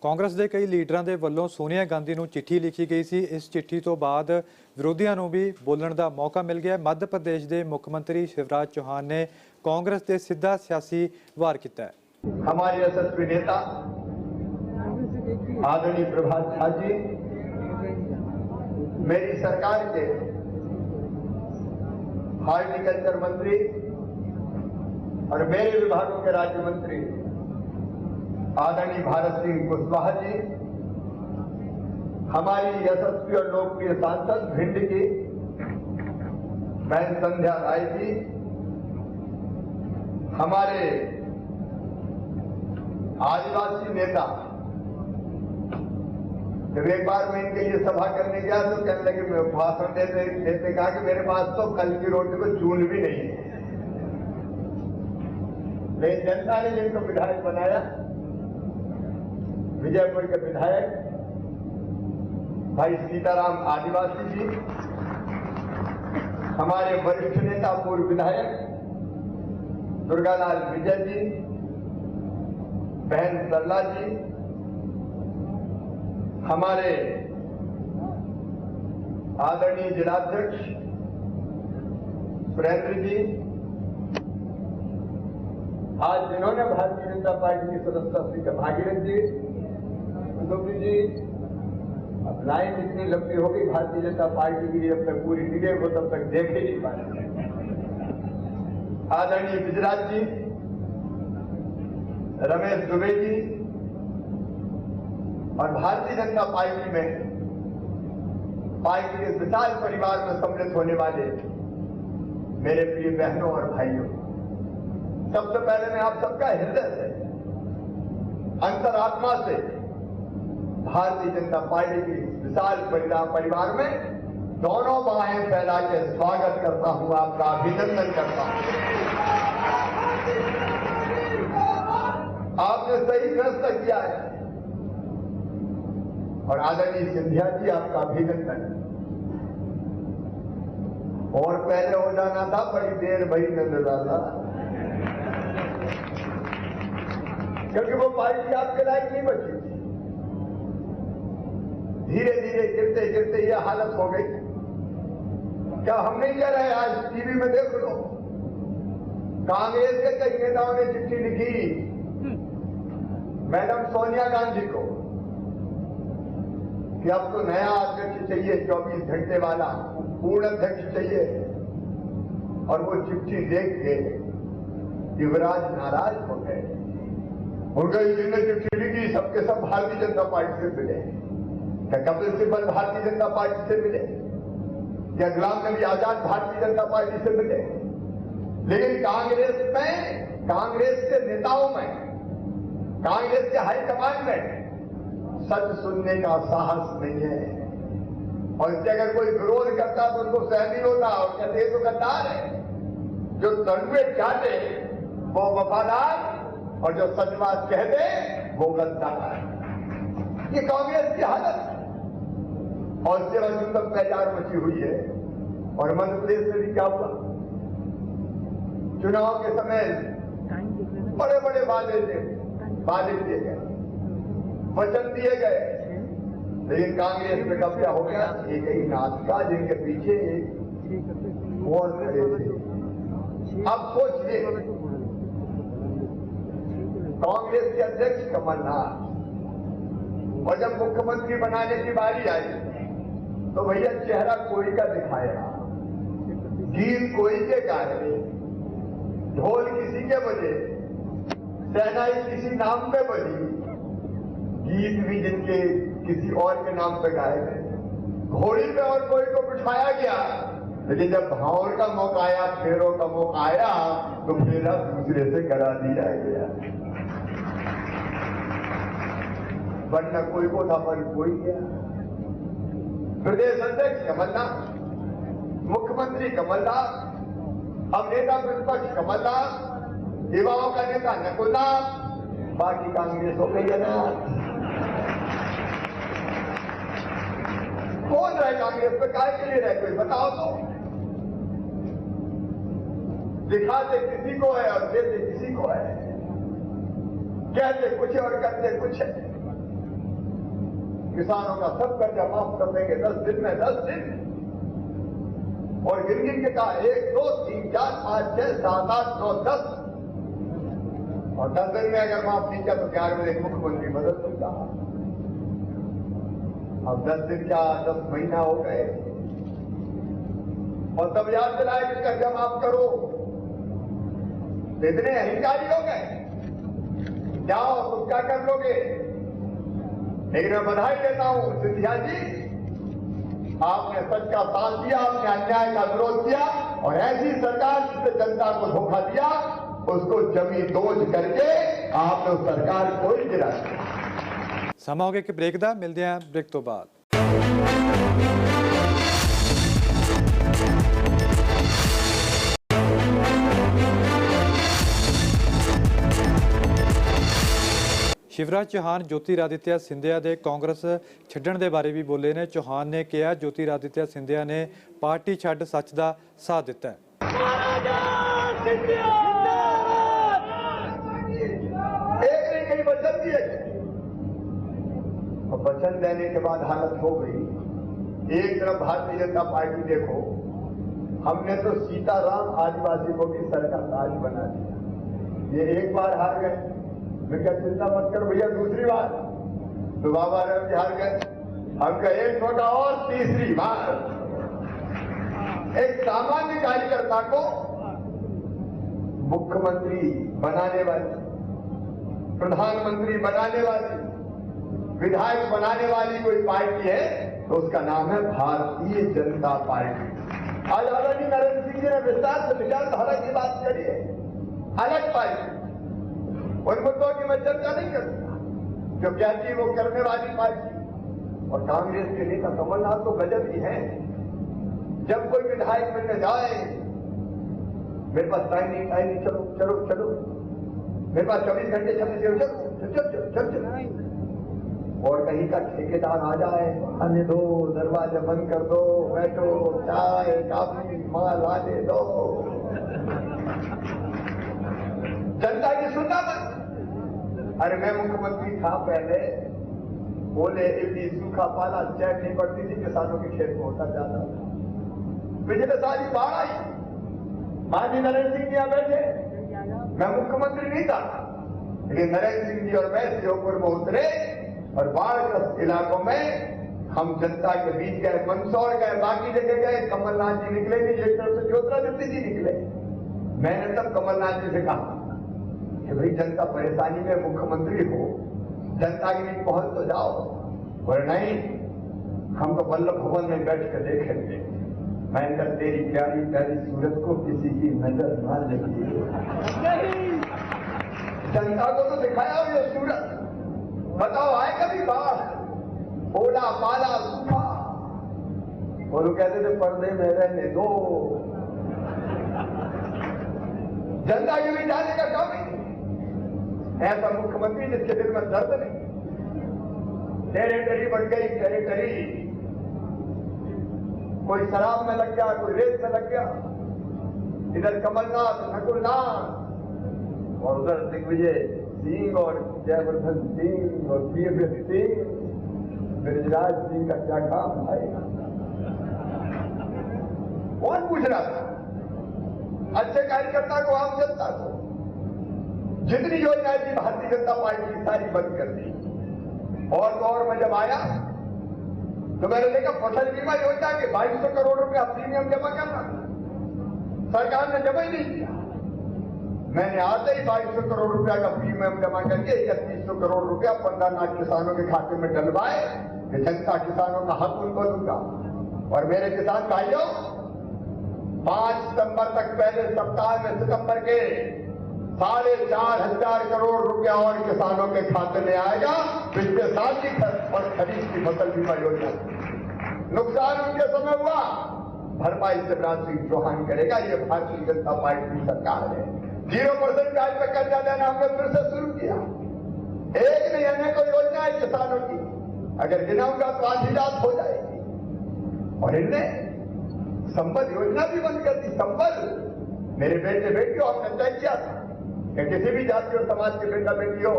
ਕਾਂਗਰਸ ਦੇ ਕਈ ਲੀਡਰਾਂ ਦੇ ਵੱਲੋਂ ਸੋਨੀਆ ਗਾਂਧੀ ਨੂੰ ਚਿੱਠੀ ਲਿਖੀ ਗਈ ਸੀ। ਇਸ ਚਿੱਠੀ ਤੋਂ ਬਾਅਦ ਵਿਰੋਧੀਆਂ ਨੂੰ ਵੀ ਬੋਲਣ ਦਾ ਮੌਕਾ ਮਿਲ ਗਿਆ। ਮੱਧ ਪ੍ਰदेश ਦੇ ਮੁੱਖ ਮੰਤਰੀ शिवराज चौहान ने कांग्रेस ਤੇ ਸਿੱਧਾ ਸਿਆਸੀ ਵਾਰ ਕੀਤਾ ਹੈ। हमारे यशस्वी नेता आदरणीय प्रभात झा जी मेरी सरकार के हॉर्टिकल्चर मंत्री और मेरे विभागों के राज्य मंत्री आदरणीय भारत सिंह कुशवाहा जी, हमारी यशस्वी और लोकप्रिय सांसद भिंड की बहन संध्या राय जी, हमारे आदिवासी नेता, जब एक बार मैं इनके लिए सभा करने गया तो कहने लगे, मैं भाषण देते कहा कि मेरे पास तो कल की रोटी को चून भी नहीं है। लेकिन जनता ने जिनको विधायक बनाया, विजयपुर के विधायक भाई सीताराम आदिवासी जी, हमारे वरिष्ठ नेता पूर्व विधायक दुर्गालाल विजय जी, बहन सरला जी, हमारे आदरणीय जिलाध्यक्ष सुरेंद्र जी, आज जिन्होंने भारतीय जनता पार्टी की सदस्यता स्वीकार, भागीरथ जी, सुदोपी जी, अब लाइन इतनी लंबी हो गई भारतीय जनता पार्टी की, जब तक पूरी निगह को तब तक देख ही नहीं पाए। आदरणीय गुजरात जी, रमेश दुबे जी और भारतीय जनता पार्टी में पार्टी के विशाल परिवार में सम्मिलित होने वाले मेरे प्रिय बहनों और भाइयों, सबसे पहले मैं आप सबका हृदय से, अंतरात्मा से भारतीय जनता पार्टी की विशाल परिवार में दोनों बाहें फैला के स्वागत करता हूं, आपका अभिनंदन करता हूं। आपने सही फैसला किया है और आदरणीय सिंधिया जी, आपका अभिनंदन। और पहले हो जाना था, बड़ी देर भई नंदलाला, क्योंकि वो पार्टी आपके लायक नहीं बची। धीरे धीरे गिरते गिरते ये हालत हो गई। क्या हम नहीं कह रहे, आज टीवी में देख लो, कांग्रेस के कई नेताओं ने चिट्ठी लिखी मैडम सोनिया गांधी को कि अब तो नया अध्यक्ष चाहिए, 24 घंटे वाला पूर्ण अध्यक्ष चाहिए। और वो चिट्ठी देख के युवराज नाराज हो गए। उनका जिन्हें चिट्ठी लिखी सबके सब भारतीय जनता पार्टी से मिले। क्या कपिल सिब्बल भारतीय जनता पार्टी से मिले? क्या गुलाम नबी आजाद भारतीय जनता पार्टी से मिले? लेकिन कांग्रेस में, कांग्रेस के नेताओं में, कांग्रेस के हाईकमान में सच सुनने का साहस नहीं है। और इससे अगर कोई विरोध करता तो उनको सहन नहीं होता और कहते तो गद्दार है। जो तनुए चाहते वो वफादार और जो सच बात कह दे वो गद्दार। ये कांग्रेस की हालत है और इससे न्यूनतम पहचान मची हुई है। और मध्य प्रदेश में भी क्या हुआ, चुनाव के समय बड़े बड़े वादे दिए गए, वचन दिए गए, लेकिन कांग्रेस में कब्जा हो गया। एक ही नाचका जिनके पीछे एक और खड़े थे। अब सोचिए, कांग्रेस के अध्यक्ष कमलनाथ, और जब मुख्यमंत्री बनाने की बारी आई तो भैया चेहरा कोई का दिखाया, गीत कोई के गाए, ढोल किसी के बजे, शहनाई किसी नाम पे बजी, गीत भी जिनके किसी और के नाम पे गाए गए, घोड़ी पे और कोई को बिठाया गया। लेकिन जब भावर का मौका आया, फेरों का मौका आया तो फेरा दूसरे से करा दिया गया। वरना कोई को था पर कोई गया। प्रदेश अध्यक्ष कमलनाथ, मुख्यमंत्री कमलनाथ, अब नेता प्रतिपक्ष कमलनाथ, युवाओं का नेता नकुलनाथ, बाकी कांग्रेस हो गई है ना। कौन रहे कांग्रेस पे, काय के लिए रहे, कोई बताओ तो। दिखाते किसी को है और देते किसी को है, कहते कुछ और करते कुछ है। किसानों का सब कर्जा माफ कर देंगे 10 दिन में, 10 दिन। और गिन गिन के कहा 1 2 3 4 5 6 7 8 9 10, और 10 दिन में अगर माफ नहीं किया तो 11वें दिन मुख्यमंत्री बदल सकता। अब 10 दिन क्या 10 महीना हो गए, और तब याद दिलाए कि कर्जा माफ करो। इतने अहंकारी हो गए, जाओ तुम क्या कर लोगे। लेकिन मैं बधाई देता हूं सिंधिया जी, आपने सच का साथ दिया, आपने अन्याय का विरोध किया, और ऐसी सरकार जिसने जनता को धोखा दिया उसको जमी दोज करके आपने उस सरकार को ही गिरा दिया। ਸਮਾਂ ਹੋ ਗਿਆ ਕਿ ਬ੍ਰੇਕ ਦਾ, ਮਿਲਦੇ ਹਾਂ ਬ੍ਰੇਕ ਤੋਂ ਬਾਅਦ। शिवराज चौहान ज्योतिरादित्य सिंधिया ਦੇ ਕਾਂਗਰਸ ਛੱਡਣ ਦੇ ਬਾਰੇ ਵੀ ਬੋਲੇ ਨੇ। ਚੌਹਾਨ ਨੇ ਕਿਹਾ ज्योतिरादित्य सिंधिया ਨੇ ਪਾਰਟੀ ਛੱਡ ਸੱਚ ਦਾ ਸਾਥ ਦਿੱਤਾ ਹੈ। एक ने कई वचन दिए, और वचन देने के बाद हालत हो गई। एक तरफ भारतीय जनता पार्टी, देखो हमने तो सीताराम आदिवासी को भी सरकार राज बना दिया। ये एक बार हार गए, मैं क्या चिंता मत करो भैया, दूसरी बार तो बाबा राम जी हार गए, हम कहे एक छोटा और तीसरी बार। एक सामान्य कार्यकर्ता को मुख्यमंत्री बनाने वाली, प्रधानमंत्री बनाने वाली, विधायक बनाने वाली कोई पार्टी है तो उसका नाम है भारतीय जनता पार्टी। आज आदरणीय नरेंद्र सिंह जी ने विस्तार से विचारधारा की बात करी है। अलग पार्टी, उन मुद्दों की मैं चर्चा नहीं करूंगा जो कहती वो करने वाली पार्टी। और कांग्रेस के नेता कमलनाथ तो गजब ही है, जब कोई विधायक मिलने जाए, मेरे पास टाइम नहीं, चलो चलो चलो, मेरे पास 24 घंटे 26 चलो, और कहीं का ठेकेदार आ जाए, आने दो, दरवाजा बंद कर दो, बैठो, चाय काफी माल आने दो। जनता की सुनना मत। अरे मैं मुख्यमंत्री था पहले, बोले इतनी सूखा पाला, चैन नहीं पड़ती थी, किसानों के खेत में होता जाता। पिछले साल ही बाढ़ आई, माननीय नरेंद्र सिंह जी यहाँ बैठे, मैं मुख्यमंत्री नहीं था, लेकिन नरेंद्र सिंह जी और मैं श्योपुर में उतरे और बाढ़ग्रस्त इलाकों में हम जनता के बीच गए, मंदसौर गए, बाकी जगह गए। कमलनाथ जी निकले नहीं, एक तरफ से ज्योतिरादित्य जी निकले। मैंने तब कमलनाथ जी से कहा कि भाई जनता परेशानी में, मुख्यमंत्री हो, जनता के बीच पहुंच तो जाओ। और नहीं, हम तो वल्लभ भवन में बैठ कर देखेंगे। मैंने कहा तेरी प्यारी प्यारी सूरत को किसी की नजर न लगी। जनता को तो दिखाया हो ये सूरत, बताओ आए कभी बाढ़, ओला पाला सूखा, वो लोग कहते थे पर्दे में रहने दो। जनता के भी जाने का काम ही ऐसा मुख्यमंत्री जिसके दिल में दर्द नहीं। टेरिटरी बन गई टेरिटरी, कोई शराब में लग गया, कोई रेत में लग गया। इधर कमलनाथ, नकुलनाथ, और उधर दिग्विजय सिंह और जयवर्धन सिंह और पीएस सिंह, ब्रजराज सिंह का क्या काम भाई? कौन पूछ रहा था? अच्छे कार्यकर्ता को, आम जनता को, जितनी योजनाएं थी भारतीय जनता पार्टी की सारी बंद कर दी। और मैं जब आया तो मैंने देखा फसल बीमा योजना के 2200 करोड़ रुपया प्रीमियम जमा करना, सरकार ने जमा ही नहीं किया। मैंने आते ही 2200 करोड़ रुपया का प्रीमियम जमा करके 3100 करोड़ रुपया 15 लाख किसानों के खाते में डलवाए कि जनता किसानों का हक उनको दूंगा। और मेरे किसान भाइयों, 5 सितंबर तक पहले सप्ताह में सितंबर के 4,500 करोड़ रुपया और किसानों के खाते में आएगा। पिछले साल की और खरीफ की फसल बीमा योजना, नुकसान उनके समय हुआ, भरपाई शिवराज सिंह चौहान करेगा। ये भारतीय जनता पार्टी की सरकार है। 0% ब्याज पर कर्जा देना हमने फिर से शुरू किया। एक नहीं अनेकों योजना है किसानों की, अगर गिनाऊंगा तो आधी रात हो जाएगी। और इनने संबल योजना भी बंद कर दी। संबल, मेरे बेटे बेटियों, हमने तय किया था कि किसी भी जाति और समाज के बेटा बेटी हो,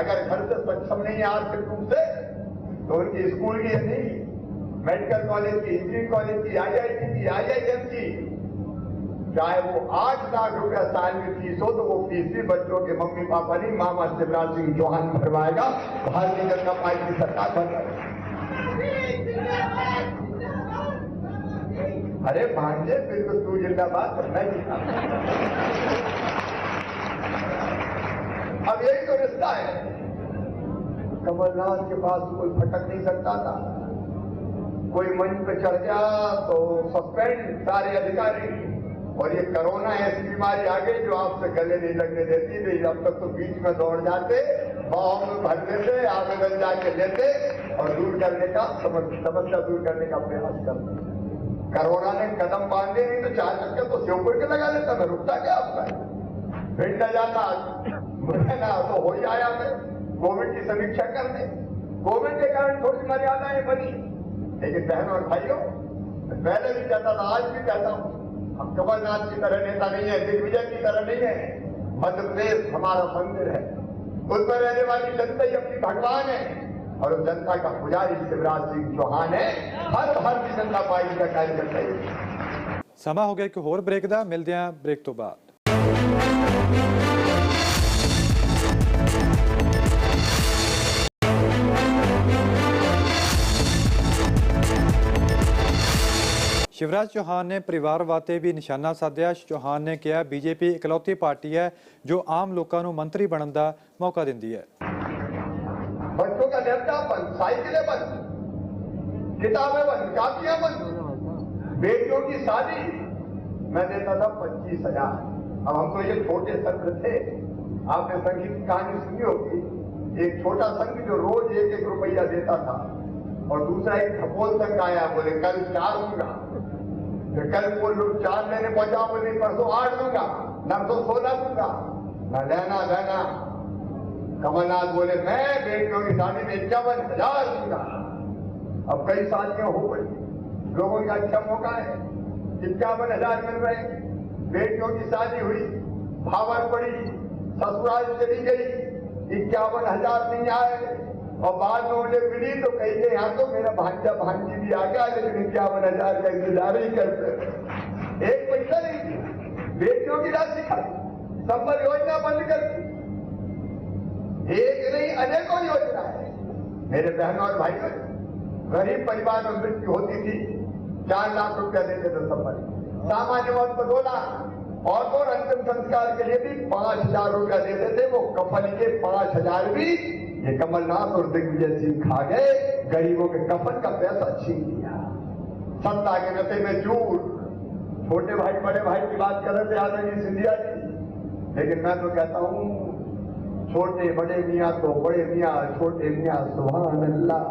अगर घर से सक्षम नहीं है आर्थिक रूप से, तो उनकी स्कूल की नहीं, मेडिकल कॉलेज की, इंजीनियरिंग कॉलेज की, IIT की, IIM की, चाहे वो 8 लाख रुपया साल में फीस हो, तो वो फीस भी बच्चों के मम्मी पापा नहीं, मामा शिवराज सिंह चौहान भरवाएगा। भारतीय जनता पार्टी की सरकार भरवाएगी। अरे भांजे, फिर तो तू जिंदाबाद तो मैं जिंदाबाद। अब यही तो रिश्ता है। कमलनाथ के पास कोई फटक नहीं सकता था, कोई मंच पे चढ़ गया तो सस्पेंड सारे अधिकारी। और ये कोरोना ऐसी बीमारी आ गई जो आपसे गले नहीं लगने देती थी। अब तक तो बीच में दौड़ जाते, बाहों में भर लेते, आवेदन जाके लेते और दूर करने का, समस्या दूर करने का प्रयास करते। कोरोना ने कदम बांधे नहीं तो 4 चक्कर तो श्योपुर के लगा लेता, मैं रुकता क्या आपका? फिर न जाता ना तो हो ही आया। मैं कोविड की समीक्षा करने, कोविड के कारण थोड़ी मर्यादाएं बनी, लेकिन बहनों और भाइयों, पहले भी कहता था, आज भी कहता हूं, हम कमलनाथ की तरह नेता नहीं है, दिग्विजय की तरह नहीं है। मध्य प्रदेश हमारा मंदिर है, उस पर रहने वाली जनता ही अपनी भगवान है और उस जनता का पुजारी शिवराज सिंह चौहान है। हर भारतीय जनता पार्टी का कार्यकर्ता है। ਸਮਾਂ ਹੋ ਗਿਆ ਇੱਕ ਹੋਰ ਬ੍ਰੇਕ ਦਾ, ਮਿਲਦੇ ਹਾਂ ਬ੍ਰੇਕ ਤੋਂ ਬਾਅਦ। शिवराज चौहान ने परिवारवाद ते भी निशाना साधिया। चौहान ने कहा बीजेपी इकलौती पार्टी है जो आम लोगों को मंत्री बनने का मौका देती है। बच्चों का लैपटॉप बंद, साइकिलें बंद, किताबें बंद, कापियां बंद, बेटियों की शादी मैं देता था 25,000। अब हम तो ये छोटे संघ थे, आपने संघ की कहानी सुनी होगी। एक छोटा संघ जो रोज 1-1 रुपया देता था और दूसरा एक खपोल संघ आया, बोले कल 4 दूंगा, फिर कल वो लोग 4 लेने पहुंचा, बोले परसों 8 दूंगा, न तो 16 दूंगा, न लेना। कमलनाथ बोले मैं बेटियों की शादी में 51,000 दूंगा। अब कई शादियां हो गई, लोगों का अच्छा मौका है, 51,000 मिल रहे। बेटियों की शादी हुई, भावर पड़ी, ससुराल चली गई, 51,000 नहीं आए और बाद में मुझे मिली तो कही के यहाँ तो मेरा भांजा भांजी भी आ गया, लेकिन 51,000 का इंतजार ही करते। एक पैसा नहीं दिया, बेटियों की राशि खाई, संबल योजना बंद कर दी। एक नहीं अनेकों योजना है। मेरे बहनों और भाइयों, गरीब परिवार में मृत्यु होती थी 4 लाख रुपया देते थे संबल, सामान्य मौत पर 2 लाख और तो अंतिम संस्कार के लिए भी 5,000 रुपया देते थे। वो कफन के 5,000 भी ये कमलनाथ और दिग्विजय सिंह खा गए, गरीबों के कफन का पैसा छीन लिया। सत्ता के नशे में चूर। छोटे भाई बड़े भाई की बात कर रहे थे आदरणीय सिंधिया जी, लेकिन मैं तो कहता हूं छोटे बड़े मियां तो बड़े मियां, छोटे मियां सुभान अल्लाह।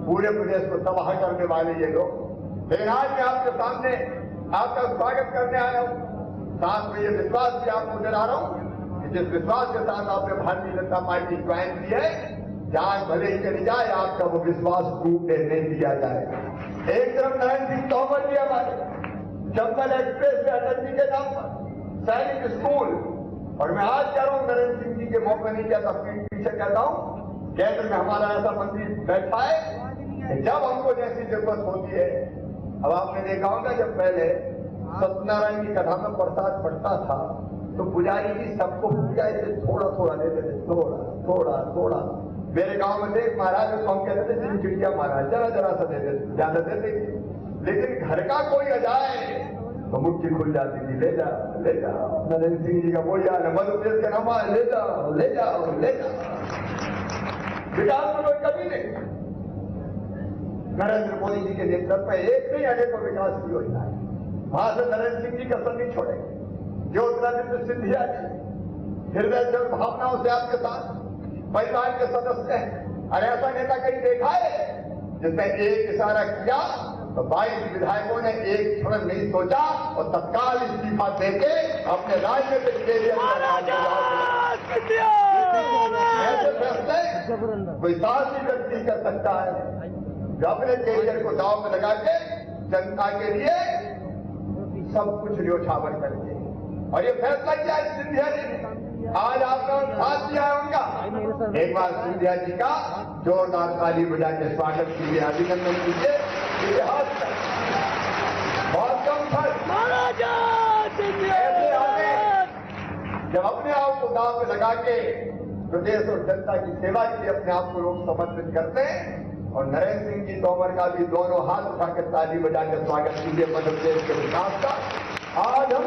पूरे प्रदेश को तबाह करने वाले ये लोग। लेकिन आज मैं आपके सामने आपका स्वागत करने आया हूं, साथ में ये विश्वास भी आपको दिला रहा हूं कि जिस विश्वास के साथ आपने भारतीय जनता पार्टी ज्वाइन की है, जान भले ही चली जाए, आपका वो विश्वास टूटने नहीं दिया जाएगा। एक तरफ नरेंद्र सिंह तोमर जी हमारे चंबल एक्सप्रेस में अटल जी के नाम पर सैनिक स्कूल, और मैं आज कह रहा हूं नरेंद्र सिंह जी के मौके नहीं कहता, पीछे कहता हूं केंद्र में हमारा ऐसा मंत्री बैठा है जब हमको जैसी जरूरत होती है। अब आपने देखा होगा जब पहले सत्यनारायण की कथा में प्रसाद पड़ता था तो पुजारी जी सबको पूजा से थोड़ा थोड़ा देते थे, थोड़ा। मेरे गांव में थे एक महाराज, उसको हम कहते थे चिड़चिड़िया महाराज, जरा सा देते थे, ज्यादा देते। लेकिन घर का कोई आ जाए तो मुट्ठी खुल जाती थी, ले जा। नरेंद्र सिंह जी का बोल जा, मध्य प्रदेश का नाम ले जाओ। विकास में कोई कमी नहीं। नरेंद्र मोदी जी के नेतृत्व में एक नहीं अनेकों विकास की योजना है। वहां से नरेंद्र सिंह जी कसर नहीं छोड़ेंगे। ज्योतिरादित्य सिंधिया जी हृदय से भावनाओं से आपके साथ परिवार के सदस्य हैं, और ऐसा नेता कहीं देखा है जिसने एक इशारा किया तो 22 विधायकों ने एक क्षण नहीं सोचा और तत्काल इस्तीफा देके अपने राजनीतिक कैरियर ऐसे फैसले कोई साहसी व्यक्ति कर सकता है जो अपने कैरियर को दांव में लगा के जनता के लिए सब कुछ न्योछावर करके। और ये फैसला किया सिंधिया जी ने, आज आपने साथ दिया है उनका। एक बार सिंधिया जी का जोरदार ताली बजा के स्वागत कीजिए, अभिनंदन कीजिए। इतिहास का बहुत कम था ऐसे आगे जब अपने आप को दांव पे लगा के प्रदेश और जनता की सेवा के लिए अपने आप को लोग समर्पित करते हैं। और नरेंद्र सिंह जी तोमर का भी दोनों हाथ उठाकर ताली बजाकर स्वागत कीजिए मध्य प्रदेश के विकास का। आज हम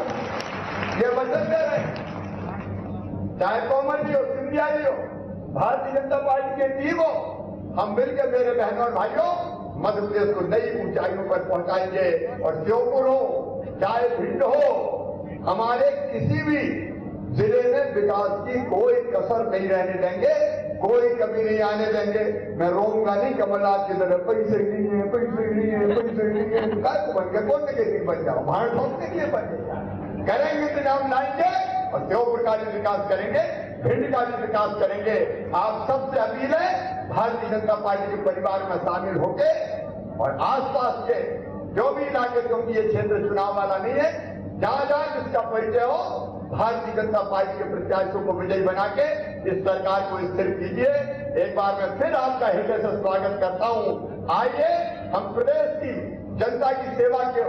ये वचन दे रहे हैं, चाहे तोमर जी हो, सिंधिया जी हो, भारतीय जनता पार्टी की टीम हो, हम मिलकर मेरे बहनों और भाइयों मध्य प्रदेश को नई ऊंचाइयों पर पहुंचाएंगे। और श्योपुर हो चाहे भिंड हो, हमारे किसी भी जिले में विकास की कोई कसर नहीं रहने देंगे, कोई कमी नहीं आने देंगे। मैं रोऊंगा नहीं कमलनाथ की तरह, पैसे नहीं है, पैसे नहीं है, पैसे नहीं है। काय को बन गया, कौन नेगेटिव बन जाओ, भाड़ ठोकने के लिए बन गया। करेंगे इंतजाम लाएंगे और श्योपुर का भी विकास करेंगे, भिंड का भी विकास करेंगे। आप सबसे अपील है भारतीय जनता पार्टी के परिवार में शामिल होके और आसपास के जो भी इलाके, क्योंकि ये क्षेत्र चुनाव वाला नहीं है, जहां जहां जिसका परिचय हो, भारतीय जनता पार्टी के प्रत्याशियों को विजयी बना के इस सरकार को स्थिर कीजिए। एक बार मैं फिर आपका हृदय से स्वागत करता हूं। आइए हम प्रदेश की जनता की सेवा के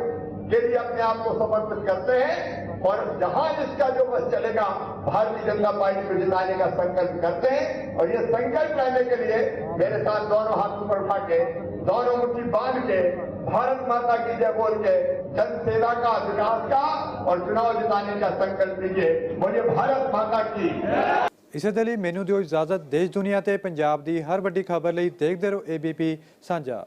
लिए अपने आप को समर्पित करते हैं और जहां जिसका जो बस चलेगा भारतीय जनता पार्टी को जिताने का संकल्प करते हैं। और ये संकल्प लेने के लिए मेरे साथ दोनों हाथ ऊपर उठा के, दोनों मुट्ठी बांध के, भारत माता की जय बोल के जन सेवा का, विकास का और चुनाव जिताने का संकल्प लीजिए। बोलिए भारत माता की। इसे ਦੇ ਲਈ ਮੈਨੂੰ ਦਿਓ ਇਜਾਜ਼ਤ। ਦੇਸ਼ ਦੁਨੀਆ ਤੇ ਪੰਜਾਬ ਦੀ ਹਰ ਵੱਡੀ ਖਬਰ ਲਈ ਦੇਖਦੇ ਰਹੋ ABP ਸਾਂਝਾ।